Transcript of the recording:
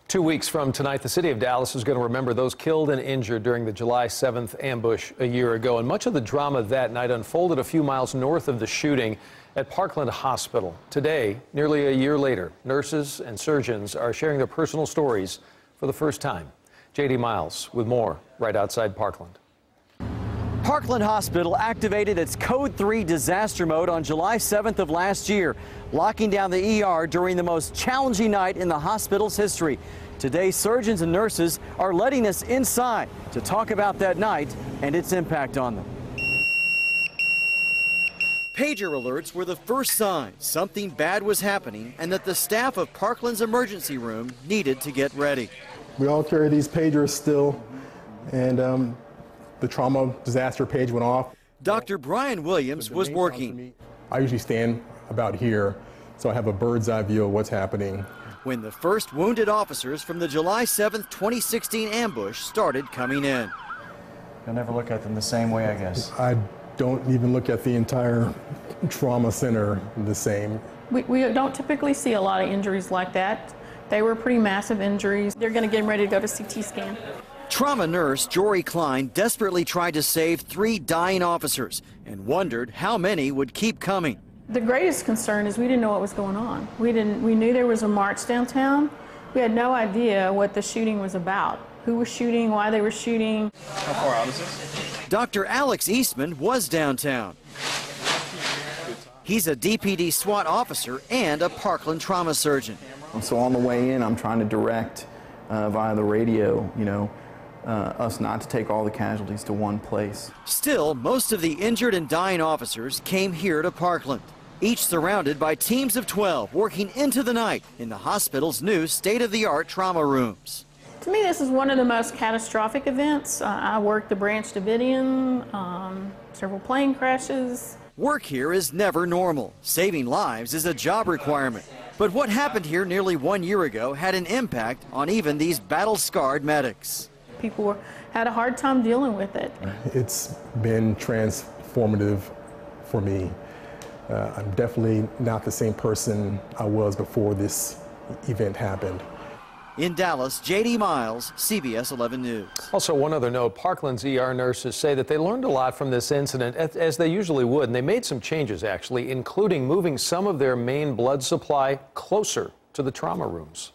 2 weeks from tonight, the city of Dallas is going to remember those killed and injured during the July 7th ambush a year ago. And much of the drama that night unfolded a few miles north of the shooting at Parkland Hospital. Today, nearly a year later, nurses and surgeons are sharing their personal stories for the first time. J.D. Miles with more right outside Parkland. Parkland Hospital activated its Code 3 disaster mode on July 7th of last year, locking down the ER during the most challenging night in the hospital's history. Today, surgeons and nurses are letting us inside to talk about that night and its impact on them. Pager alerts were the first sign something bad was happening and that the staff of Parkland's emergency room needed to get ready. We all carry these pagers still, and the trauma disaster page went off. Dr. Brian Williams was working. I usually stand about here, so I have a bird's eye view of what's happening. When the first wounded officers from the July 7th, 2016 ambush started coming in. You'll never look at them the same way, I guess. I don't even look at the entire trauma center the same. We don't typically see a lot of injuries like that. They were pretty massive injuries. They're going to get them ready to go to CT scan. Trauma nurse Jory Klein desperately tried to save 3 dying officers and wondered how many would keep coming. The greatest concern is we didn't know what was going on. We knew there was a march downtown. We had no idea what the shooting was about. Who was shooting, why they were shooting. How far out is this? Dr. Alex Eastman was downtown. He's a DPD SWAT officer and a Parkland trauma surgeon. So on the way in, I'm trying to direct via the radio, us not to take all the casualties to one place. Still, most of the injured and dying officers came here to Parkland, each surrounded by teams of 12 working into the night in the hospital's new state-of-the-art trauma rooms. To me, this is one of the most catastrophic events. I worked the Branch Davidian, several plane crashes. Work here is never normal. Saving lives is a job requirement. But what happened here nearly 1 year ago had an impact on even these battle-scarred medics. People had a hard time dealing with it. It's been transformative for me. I'm definitely not the same person I was before this event happened. In Dallas, J.D. Miles, CBS 11 News. Also, one other note, Parkland's ER nurses say that they learned a lot from this incident, as they usually would, and they made some changes, actually, including moving some of their main blood supply closer to the trauma rooms.